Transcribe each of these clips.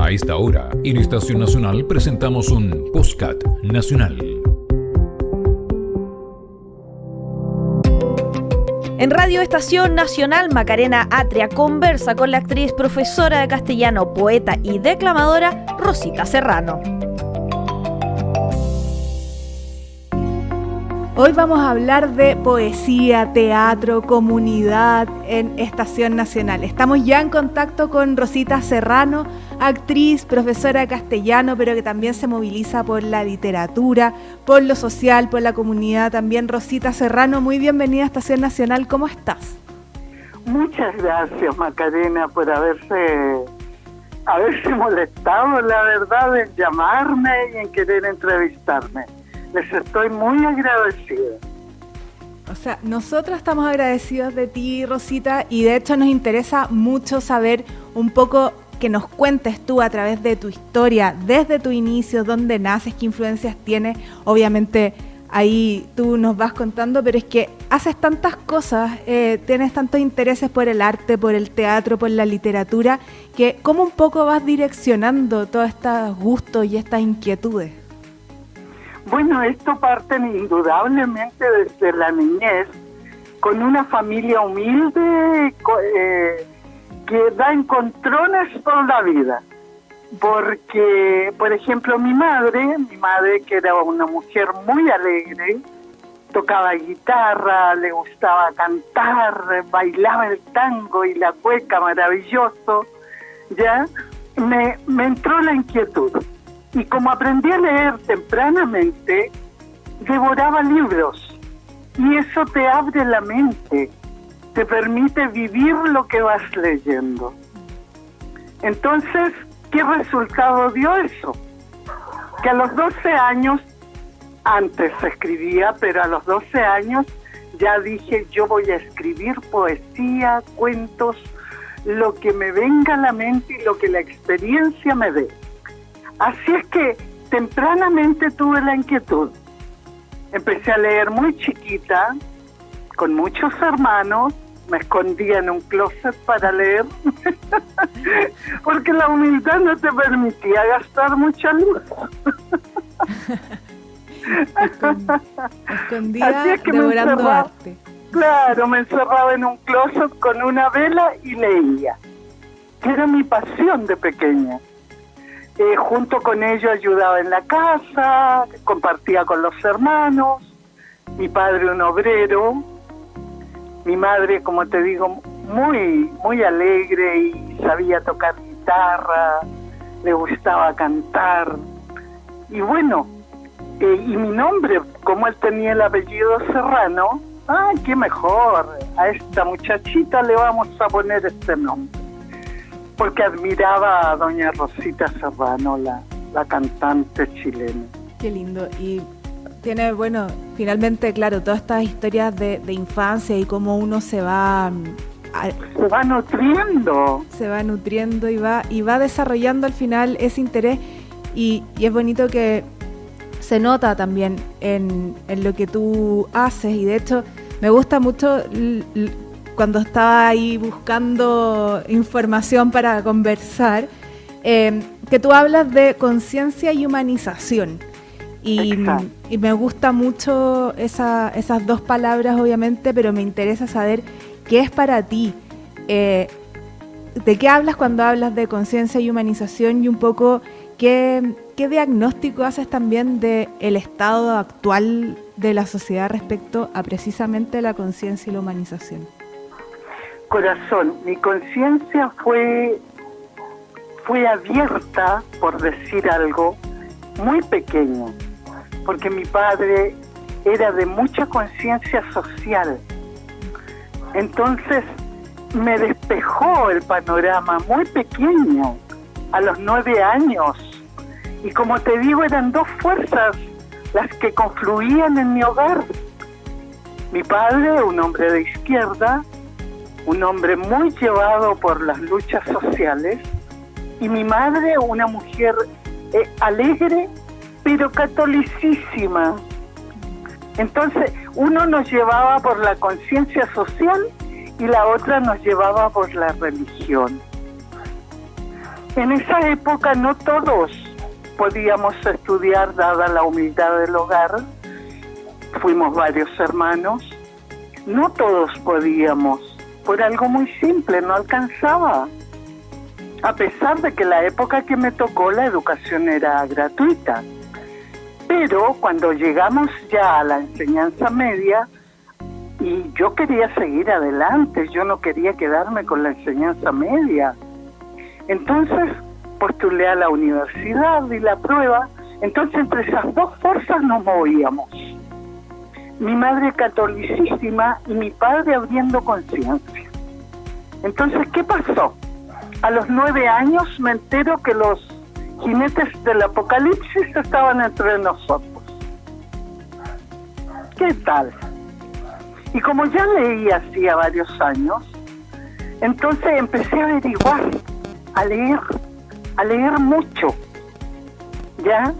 A esta hora, en Estación Nacional presentamos un Postcat Nacional. En Radio Estación Nacional, Macarena Atria conversa con la actriz, profesora de castellano, poeta y declamadora Rosita Serrano. Hoy vamos a hablar de poesía, teatro, comunidad en Estación Nacional. Estamos ya en contacto con Rosita Serrano, actriz, profesora de castellano, pero que también se moviliza por la literatura, por lo social, por la comunidad también. Rosita Serrano, muy bienvenida a Estación Nacional. ¿Cómo estás? Muchas gracias, Macarena, por haberse molestado, la verdad, en llamarme y en querer entrevistarme. Les estoy muy agradecida. O sea, nosotros estamos agradecidos de ti, Rosita, y de hecho nos interesa mucho saber un poco que nos cuentes tú a través de tu historia, desde tu inicio, dónde naces, qué influencias tienes. Obviamente ahí tú nos vas contando, pero es que haces tantas cosas, tienes tantos intereses por el arte, por el teatro, por la literatura, que ¿cómo un poco vas direccionando todos estos gustos y estas inquietudes? Bueno, esto parte indudablemente desde la niñez, con una familia humilde que da encontrones por la vida. Porque, por ejemplo, mi madre, que era una mujer muy alegre, tocaba guitarra, le gustaba cantar, bailaba el tango y la cueca maravilloso, ya me entró la inquietud. Y como aprendí a leer tempranamente, devoraba libros. Y eso te abre la mente, te permite vivir lo que vas leyendo. Entonces, ¿qué resultado dio eso? Que a los 12 años, antes escribía, pero a los 12 años ya dije, yo voy a escribir poesía, cuentos, lo que me venga a la mente y lo que la experiencia me dé. Así es que tempranamente tuve la inquietud. Empecé a leer muy chiquita, con muchos hermanos, me escondía en un closet para leer, porque la humildad no te permitía gastar mucha luz. Escondida devorando arte. Claro, me encerraba en un closet con una vela y leía, que era mi pasión de pequeña. Junto con ello ayudaba en la casa, compartía con los hermanos, mi padre un obrero, mi madre, como te digo, muy, muy alegre y sabía tocar guitarra, le gustaba cantar. Y bueno, y mi nombre, como él tenía el apellido Serrano, ¡ay, qué mejor! A esta muchachita le vamos a poner este nombre. Porque admiraba a doña Rosita Serrano, la cantante chilena. Qué lindo. Y tiene, bueno, finalmente, claro, todas estas historias de infancia y cómo uno se va nutriendo. Se va nutriendo y va desarrollando al final ese interés. Y es bonito que se nota también en lo que tú haces. Y de hecho, me gusta mucho cuando estaba ahí buscando información para conversar, que tú hablas de conciencia y humanización. Y me gusta mucho esas dos palabras, obviamente, pero me interesa saber qué es para ti. ¿De qué hablas cuando hablas de conciencia y humanización? Y un poco, ¿qué diagnóstico haces también del estado actual de la sociedad respecto a precisamente la conciencia y la humanización? Corazón, mi conciencia fue abierta, por decir algo, muy pequeño, porque mi padre era de mucha conciencia social. Entonces me despejó el panorama muy pequeño, a los 9 años. Y como te digo, eran dos fuerzas las que confluían en mi hogar. Mi padre, un hombre de izquierda, un hombre muy llevado por las luchas sociales, y mi madre, una mujer alegre, pero catolicísima. Entonces, uno nos llevaba por la conciencia social y la otra nos llevaba por la religión. En esa época no todos podíamos estudiar, dada la humildad del hogar. Fuimos varios hermanos. No todos podíamos, por algo muy simple, no alcanzaba. A pesar de que la época que me tocó la educación era gratuita. Pero cuando llegamos ya a la enseñanza media, y yo quería seguir adelante, yo no quería quedarme con la enseñanza media. Entonces postulé a la universidad, di la prueba. Entonces entre esas dos fuerzas nos movíamos. Mi madre catolicísima y mi padre abriendo conciencia. Entonces, ¿qué pasó? A los 9 años me entero que los jinetes del apocalipsis estaban entre nosotros. ¿Qué tal? Y como ya leí hacía varios años, entonces empecé a averiguar, a leer mucho, ¿ya?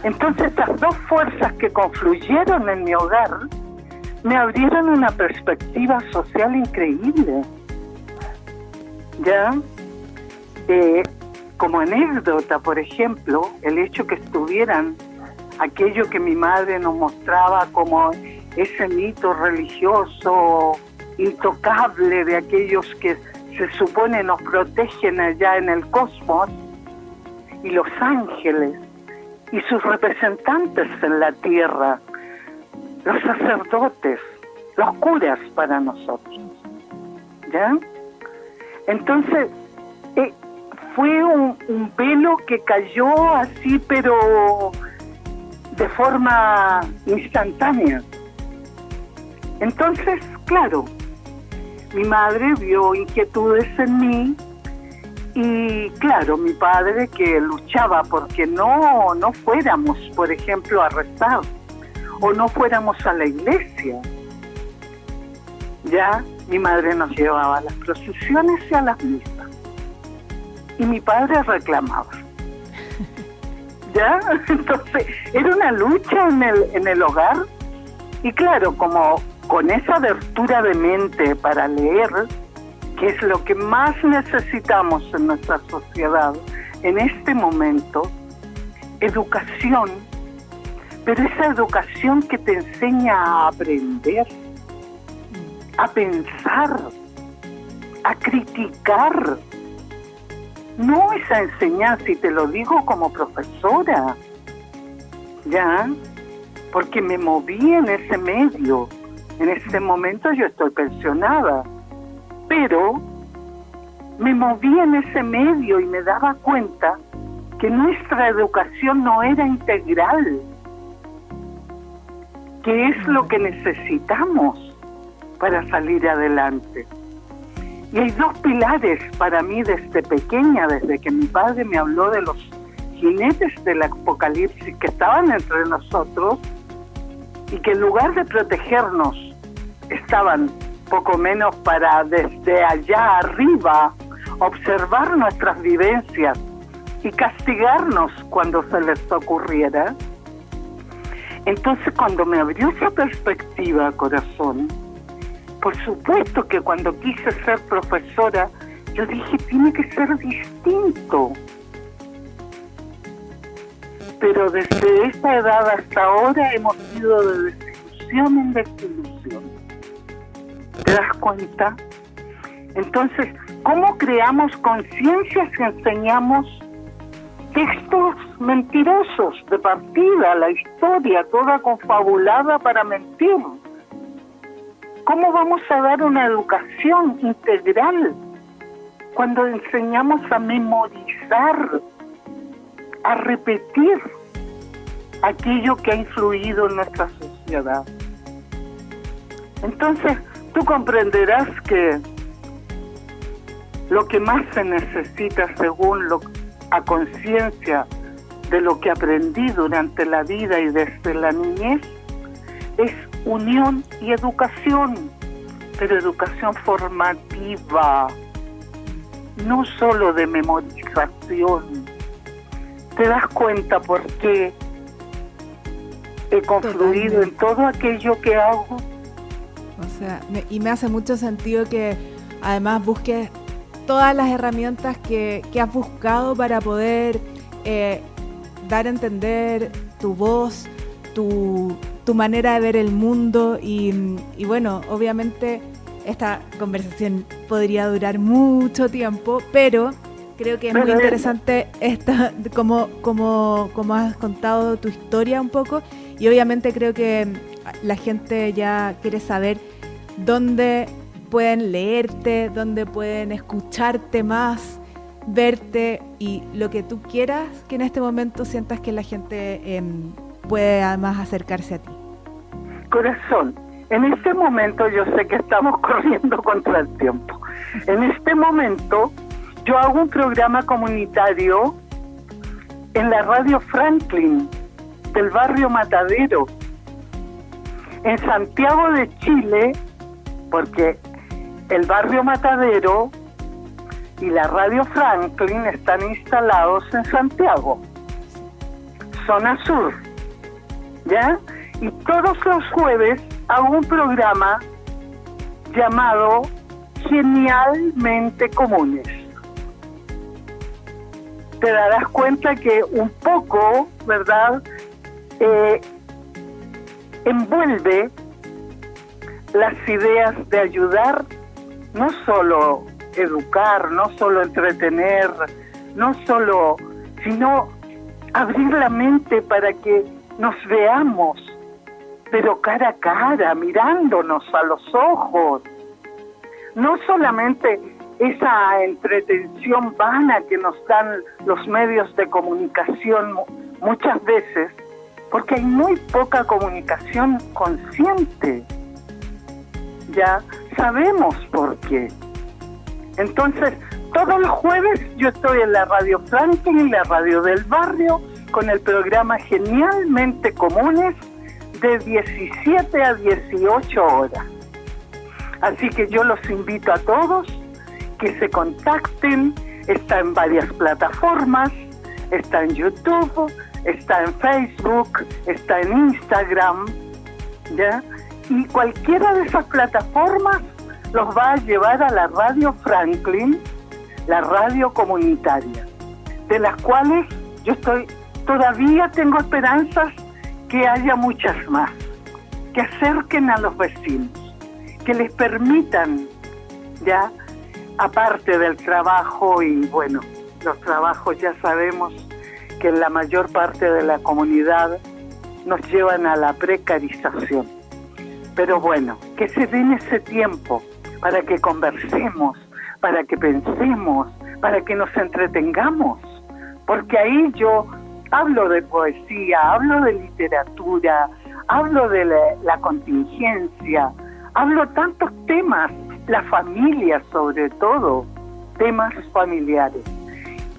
Entonces estas dos fuerzas que confluyeron en mi hogar me abrieron una perspectiva social increíble, ¿ya? Como anécdota, por ejemplo, el hecho que estuvieran aquello que mi madre nos mostraba como ese mito religioso intocable de aquellos que se supone nos protegen allá en el cosmos, y los ángeles y sus representantes en la tierra, los sacerdotes, los curas para nosotros, ¿ya? Entonces fue un velo que cayó así, pero de forma instantánea. Entonces, claro, mi madre vio inquietudes en mí y, claro, mi padre que luchaba porque no fuéramos, por ejemplo, a rezar o no fuéramos a la iglesia. Ya mi madre nos llevaba a las procesiones y a las misas. Y mi padre reclamaba. ¿Ya? Entonces, era una lucha en el hogar. Y claro, como con esa abertura de mente para leer, que es lo que más necesitamos en nuestra sociedad en este momento, educación, pero esa educación que te enseña a aprender, a pensar, a criticar. No esa enseñanza, y te lo digo como profesora, ¿ya? Porque me moví en ese medio. En ese momento yo estoy pensionada, pero me moví en ese medio y me daba cuenta que nuestra educación no era integral, que es lo que necesitamos para salir adelante. Y hay dos pilares para mí desde pequeña, desde que mi padre me habló de los jinetes del apocalipsis que estaban entre nosotros y que en lugar de protegernos estaban poco menos para desde allá arriba observar nuestras vivencias y castigarnos cuando se les ocurriera. Entonces, cuando me abrió esa perspectiva, corazón, por supuesto que cuando quise ser profesora, yo dije, tiene que ser distinto. Pero desde esa edad hasta ahora hemos ido de desilusión en desilusión. ¿Te das cuenta? Entonces, ¿cómo creamos conciencia si enseñamos textos mentirosos de partida, la historia toda confabulada para mentir? ¿Cómo vamos a dar una educación integral cuando enseñamos a memorizar, a repetir aquello que ha influido en nuestra sociedad? Entonces, tú comprenderás que lo que más se necesita, según a conciencia de lo que aprendí durante la vida y desde la niñez, es unión y educación, pero educación formativa, no solo de memorización. ¿Te das cuenta por qué he confluido en todo aquello que hago? O sea, y me hace mucho sentido que además busques todas las herramientas que has buscado para poder dar a entender tu voz, tu manera de ver el mundo y bueno, obviamente esta conversación podría durar mucho tiempo, pero creo que es muy interesante como has contado tu historia un poco, y obviamente creo que la gente ya quiere saber dónde pueden leerte, dónde pueden escucharte más, verte y lo que tú quieras, que en este momento sientas que la gente puede además acercarse a ti. Corazón, en este momento yo sé que estamos corriendo contra el tiempo. En este momento yo hago un programa comunitario en la radio Franklin del barrio Matadero, en Santiago de Chile, porque el barrio Matadero y la radio Franklin están instalados en Santiago, zona sur, ¿ya? Y todos los jueves hago un programa llamado Genialmente Comunes. Te darás cuenta que un poco, ¿verdad?, envuelve las ideas de ayudar, no solo educar, no solo entretener, no solo, sino abrir la mente para que nos veamos, pero cara a cara, mirándonos a los ojos. No solamente esa entretención vana que nos dan los medios de comunicación muchas veces, porque hay muy poca comunicación consciente. Ya sabemos por qué. Entonces, todos los jueves yo estoy en la radio Franklin, la radio del barrio, con el programa Genialmente Comunes, de 17 a 18 horas. Así que yo los invito a todos que se contacten. Está en varias plataformas, está en YouTube, está en Facebook, está en Instagram, ¿ya? Y cualquiera de esas plataformas los va a llevar a la radio Franklin, la radio comunitaria, de las cuales yo todavía tengo esperanzas que haya muchas más, que acerquen a los vecinos, que les permitan, ya, aparte del trabajo, y bueno, los trabajos ya sabemos que en la mayor parte de la comunidad nos llevan a la precarización. Pero bueno, que se den ese tiempo para que conversemos, para que pensemos, para que nos entretengamos, porque ahí yo hablo de poesía, hablo de literatura, hablo de la contingencia, hablo tantos temas, la familia sobre todo, temas familiares.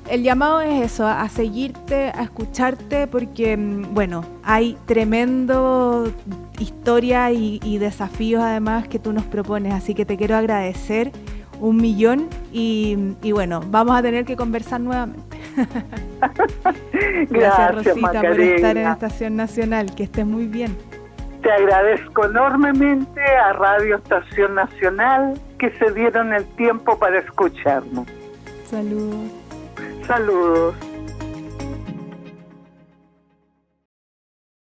El llamado es eso, a seguirte, a escucharte, porque, bueno, hay tremendo historia y desafíos además que tú nos propones, así que te quiero agradecer 1.000.000 y bueno, vamos a tener que conversar nuevamente. Gracias Rosita, Macarena, por estar en Estación Nacional, que estés muy bien. Te agradezco enormemente a Radio Estación Nacional que se dieron el tiempo para escucharnos. Saludos. Saludos.